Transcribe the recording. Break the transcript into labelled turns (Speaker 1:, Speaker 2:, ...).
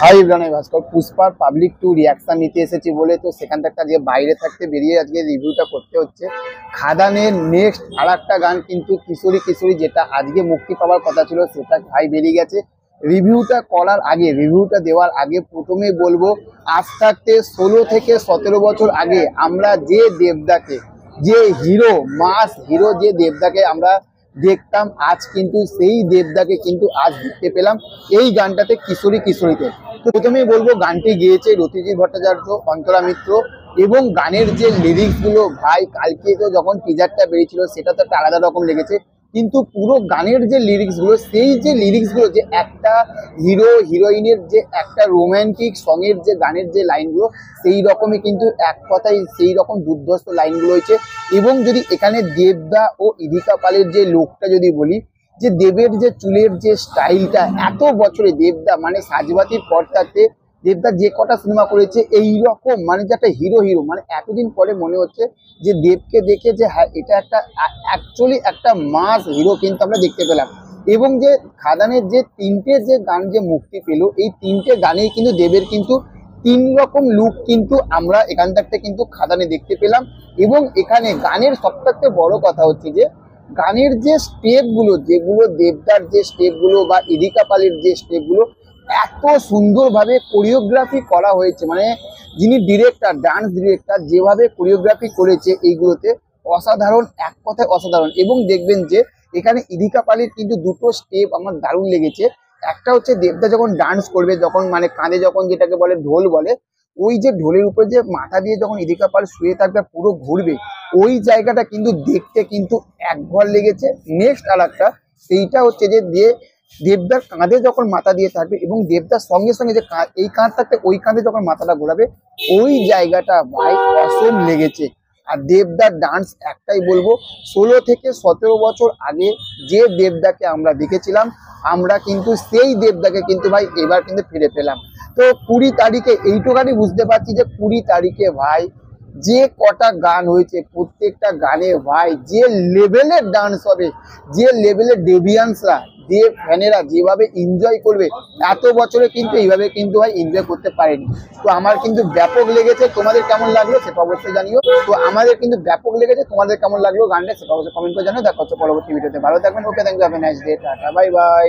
Speaker 1: High Ibrahim ভাস্কর পুষ্পার public two reaction নিতে এসেছি বলে তো সেখান থেকে আজকে বাইরে থাকতে বেরিয়ে আজকে রিভিউটা করতে হচ্ছে। খাদানের নেক্সট আর একটা গান কিন্তু কিশোরী কিশোরী, যেটা আজকে মুক্তি পাওয়ার কথা ছিল সেটা ভাই বেরিয়ে গেছে। রিভিউটা করার আগে, রিভিউটা দেওয়ার আগে প্রথমে বলবো, আজ থাকতে 16 থেকে 17 বছর আগে আমরা যে দেবদাকে, যে হিরো মাস হিরো যে দেবদাকে আমরা দেখতাম, আজ কিন্তু সেই দেবদাকে কিন্তু আজ দেখতে পেলাম এই গানটাতে, কিশোরী কিশোরীতে। তো প্রথমেই বলবো, গানটি গেয়েছে রতিজিৎ ভট্টাচার্য, অন্তরা মিত্র, এবং গানের যে লিরিক্স গুলো ভাই, কালকে তো যখন টিজারটা বেরিয়েছিল সেটা তো একটা আলাদা রকম লেগেছে, কিন্তু পুরো গানের যে লিরিক্স গুলো, সেই যে লিরিক্স গুলো, যে একটা হিরো হিরোইনের যে একটা রোমান্টিক সঙের যে গানের যে লাইনগুলো, সেই রকমই কিন্তু এক কথায় সেই রকম দুর্ধর্ষ লাইনগুলো হয়েছে। এবং যদি এখানে দেবদা ও ইদিকা পালের যে লোকটা যদি বলি, যে দেবের যে চুলের যে স্টাইলটা, এত বছরে দেবদা মানে সাজবাতির পর থাকতে দেবদা যে কটা সিনেমা করেছে এই রকম, মানে যে একটা হিরো হিরো, মানে এতদিন পরে মনে হচ্ছে যে দেবকে দেখে যে হ্যাঁ, এটা একটা অ্যাকচুয়ালি একটা মাস হিরো কিন্তু আমরা দেখতে পেলাম। এবং যে খাদানের যে তিনটে যে গান যে মুক্তি পেল, এই তিনটে গানেই কিন্তু দেবের কিন্তু তিন রকম লুক কিন্তু আমরা এখান থেকে কিন্তু খাদানে দেখতে পেলাম। এবং এখানে গানের সবথেকে বড় কথা হচ্ছে যে গানের যে স্টেপগুলো, যেগুলো দেবদার যে স্টেপগুলো বা ইদিকা পালের যে স্টেপগুলো, এত সুন্দরভাবে কোরিওগ্রাফি করা হয়েছে, মানে যিনি ডিরেক্টর, ডান্স ডিরেক্টর, যেভাবে কোরিওগ্রাফি করেছে এইগুলোতে, অসাধারণ, এক কথায় অসাধারণ। এবং দেখবেন যে এখানে ইদিকা পালের কিন্তু দুটো স্টেপ আমার দারুণ লেগেছে। একটা হচ্ছে দেবদা যখন ডান্স করবে, যখন মানে কাঁধে যখন যেটাকে বলে ঢোল বলে, ওই যে ঢোলের উপরে যে মাথা দিয়ে যখন ইদিকা পাল শুয়ে থাকবে পুরো ঘুরবে, ওই জায়গাটা কিন্তু দেখতে কিন্তু এক ঘর লেগেছে। নেক্সট আর একটা, সেইটা হচ্ছে যে দেবদার কাঁধে যখন মাথা দিয়ে থাকবে এবং দেবদার সঙ্গে সঙ্গে যে এই কাঁধ থাকতে ওই কাঁধে যখন মাথাটা ঘোরাবে, ওই জায়গাটা ভাই অসম লেগেছে। আর দেবদার ডান্স একটাই বলবো, 16 থেকে 17 বছর আগে যে দেবদাকে আমরা দেখেছিলাম, আমরা কিন্তু সেই দেবদাকে কিন্তু ভাই এবার কিন্তু ফিরে পেলাম। তো 20 তারিখে এইটুখানি বুঝতে পারছি যে 20 তারিখে ভাই যে কটা গান হয়েছে, প্রত্যেকটা গানে ভাই যে লেভেলের ডান্স হবে, যে লেভেলের ডেভিয়ান্সরা, যে ফ্যানেরা যেভাবে এনজয় করবে, এত বছরে কিন্তু এইভাবে কিন্তু ভাই এনজয় করতে পারেনি। তো আমার কিন্তু ব্যাপক লেগেছে। তোমাদের কেমন লাগলো সেটা অবশ্যই জানিও। তো আমাদের কিন্তু ব্যাপক লেগেছে, তোমাদের কেমন লাগলো গানটা সেটা অবশ্যই কমেন্ট করে জানিও। দেখা হচ্ছে পরবর্তী ভিডিওতে, ভালো থাকবেন। Okay, thank you, have a nice day, tata, bye by.